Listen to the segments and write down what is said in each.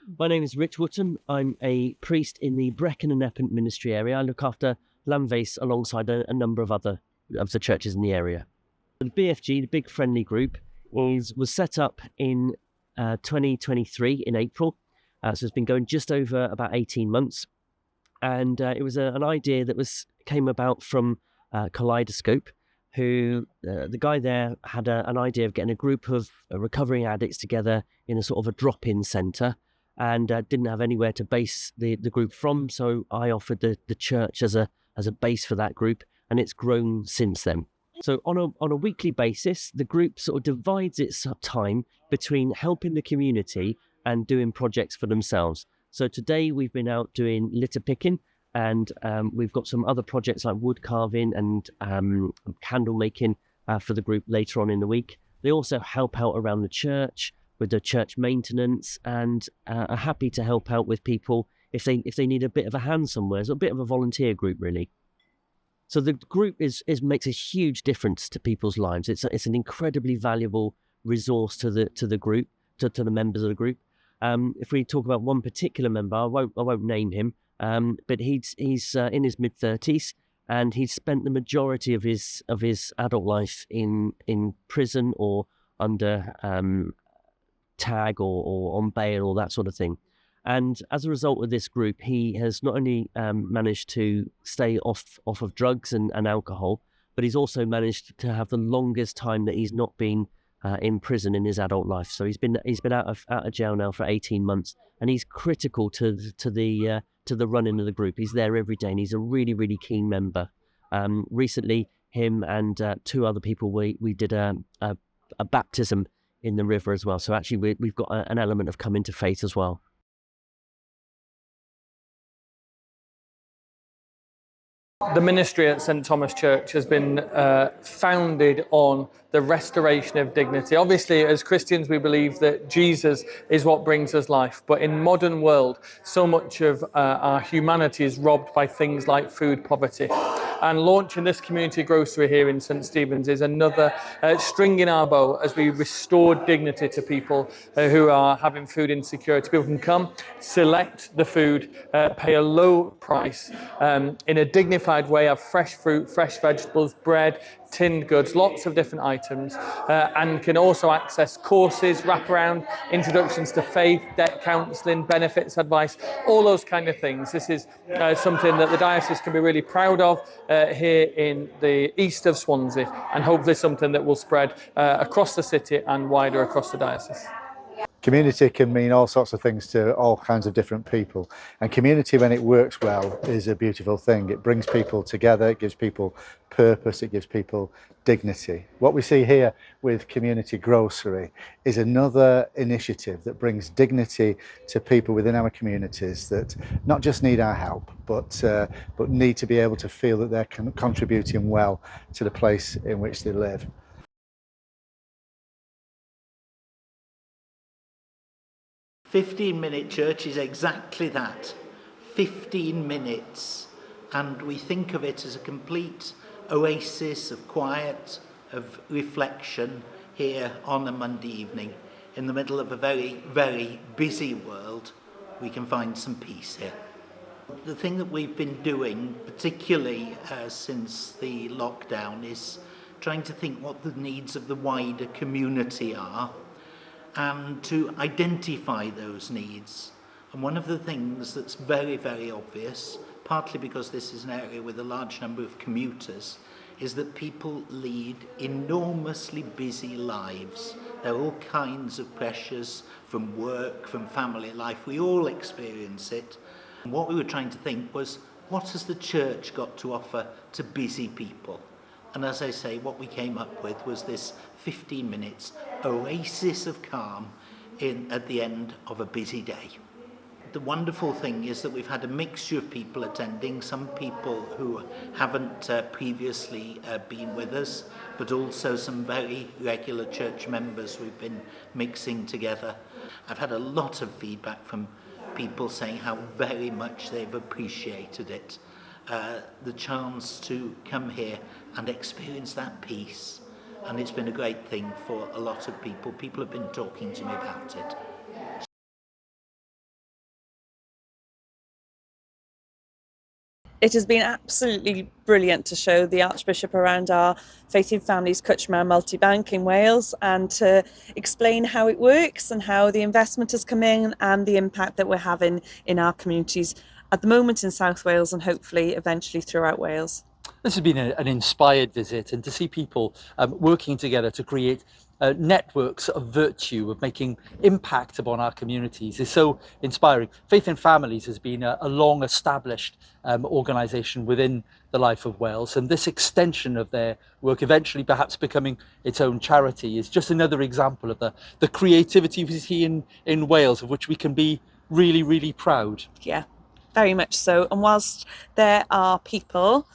My name is Rich Wootton. I'm a priest in the Brecon and Epent ministry area. I look after Llanfaes alongside a number of other of the churches in the area. The BFG, the Big Friendly Group, was set up in 2023 in April. So it's been going just over about 18 months. And it was an idea that came about from Kaleidoscope, who the guy there had an idea of getting a group of recovering addicts together in a sort of a drop-in centre, and didn't have anywhere to base the group from. So I offered the church as a base for that group, and it's grown since then. So on a weekly basis, the group sort of divides its time between helping the community and doing projects for themselves. So today we've been out doing litter picking, and we've got some other projects like wood carving and candle making for the group later on in the week. They also help out around the church with the church maintenance, and are happy to help out with people if they need a bit of a hand somewhere. It's a bit of a volunteer group, really. So the group makes a huge difference to people's lives. It's an incredibly valuable resource to the group, to the members of the group. If we talk about one particular member, I won't name him, but he's in his mid-30s, and he's spent the majority of his adult life in prison or under tag or on bail or that sort of thing. And as a result of this group, he has not only managed to stay off of drugs and alcohol, but he's also managed to have the longest time that he's not been in prison in his adult life. So he's been out of jail now for 18 months, and he's critical to the running of the group. He's there every day, and he's a really, really keen member. Recently, him and two other people, we did a baptism in the river as well. So actually, we've got an element of coming to faith as well. The ministry at St Thomas Church has been founded on the restoration of dignity. Obviously, as Christians, we believe that Jesus is what brings us life. But in modern world, so much of our humanity is robbed by things like food poverty. And launching this community grocery here in St Stephen's is another string in our bow as we restore dignity to people who are having food insecurity. People can come, select the food, pay a low price in a dignified way, have fresh fruit, fresh vegetables, bread, tinned goods, lots of different items, and can also access courses, wraparound, introductions to faith, debt counselling, benefits advice, all those kind of things. This is something that the diocese can be really proud of here in the east of Swansea, and hopefully something that will spread across the city and wider across the diocese. Community can mean all sorts of things to all kinds of different people, and community, when it works well, is a beautiful thing. It brings people together, it gives people purpose, it gives people dignity. What we see here with Community Grocery is another initiative that brings dignity to people within our communities that not just need our help, but need to be able to feel that they're contributing well to the place in which they live. 15-minute church is exactly that, 15 minutes, and we think of it as a complete oasis of quiet, of reflection here on a Monday evening. In the middle of a very, very busy world, we can find some peace here. The thing that we've been doing, particularly since the lockdown, is trying to think what the needs of the wider community are, and to identify those needs. And one of the things that's very, very obvious, partly because this is an area with a large number of commuters, is that people lead enormously busy lives. There are all kinds of pressures from work, from family life. We all experience it. And what we were trying to think was, what has the church got to offer to busy people? And as I say, what we came up with was this 15 minutes oasis of calm at the end of a busy day. The wonderful thing is that we've had a mixture of people attending, some people who haven't previously been with us, but also some very regular church members we've been mixing together. I've had a lot of feedback from people saying how very much they've appreciated it. The chance to come here and experience that peace, and it's been a great thing for a lot of people. People have been talking to me about it. It has been absolutely brilliant to show the Archbishop around our Faith in Families Cwtchmar multi-bank in Wales and to explain how it works and how the investment has come in and the impact that we're having in our communities at the moment in South Wales and hopefully eventually throughout Wales. This has been an inspired visit, and to see people working together to create networks of virtue, of making impact upon our communities is so inspiring. Faith in Families has been a long established organisation within the life of Wales, and this extension of their work, eventually perhaps becoming its own charity, is just another example of the creativity we see in Wales, of which we can be really, really proud. Yeah, very much so. And whilst there are people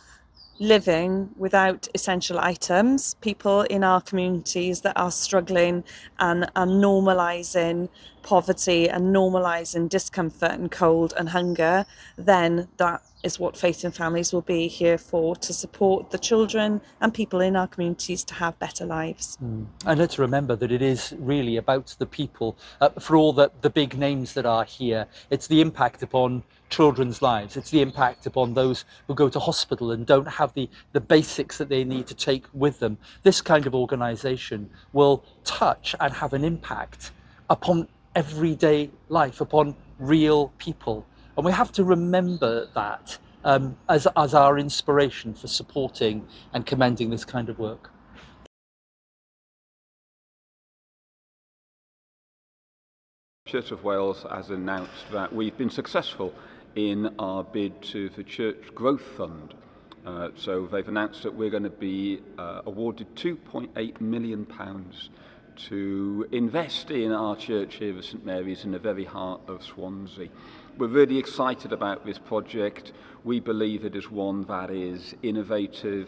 living without essential items, people in our communities that are struggling and are normalising poverty and normalising discomfort and cold and hunger, then that is what Faith in Families will be here for, to support the children and people in our communities to have better lives. And let's remember that it is really about the people. For all the big names that are here, it's the impact upon children's lives. It's the impact upon those who go to hospital and don't have the basics that they need to take with them. This kind of organisation will touch and have an impact upon everyday life, upon real people. And we have to remember that as our inspiration for supporting and commending this kind of work. Church of Wales has announced that we've been successful in our bid to the Church Growth Fund. So they've announced that we're going to be awarded £2.8 million to invest in our church here at St Mary's in the very heart of Swansea. We're really excited about this project. We believe it is one that is innovative,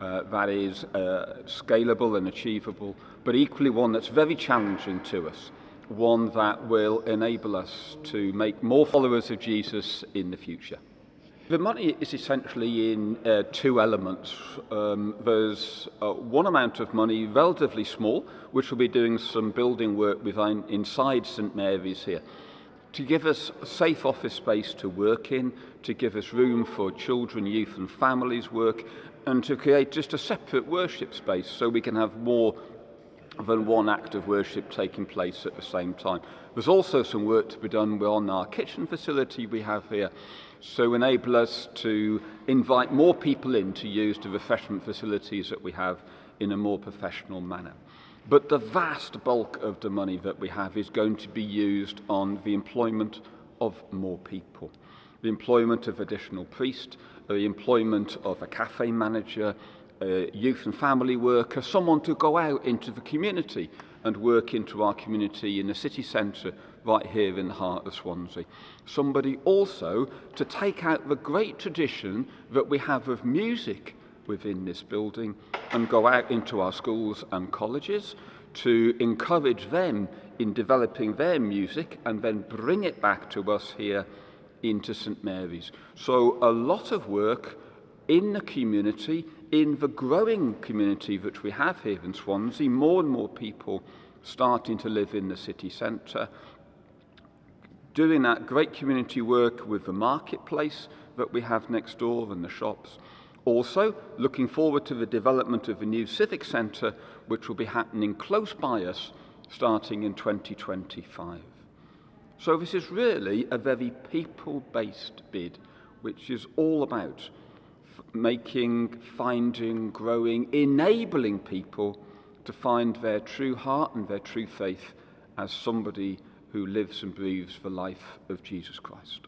that is scalable and achievable, but equally one that's very challenging to us. One that will enable us to make more followers of Jesus in the future. The money is essentially in two elements. There's one amount of money, relatively small, which will be doing some building work inside St Mary's here, to give us a safe office space to work in, to give us room for children, youth and families work, and to create just a separate worship space so we can have more than one act of worship taking place at the same time. There's also some work to be done on our kitchen facility we have here, so enable us to invite more people in to use the refreshment facilities that we have in a more professional manner. But the vast bulk of the money that we have is going to be used on the employment of more people. The employment of additional priests, the employment of a cafe manager, youth and family worker, someone to go out into the community and work into our community in the city centre right here in the heart of Swansea. Somebody also to take out the great tradition that we have of music within this building and go out into our schools and colleges to encourage them in developing their music and then bring it back to us here into St Mary's. So a lot of work in the community, in the growing community that we have here in Swansea, more and more people starting to live in the city centre, doing that great community work with the marketplace that we have next door and the shops. Also, looking forward to the development of a new civic centre, which will be happening close by us, starting in 2025. So this is really a very people-based bid, which is all about making, finding, growing, enabling people to find their true heart and their true faith as somebody who lives and breathes the life of Jesus Christ.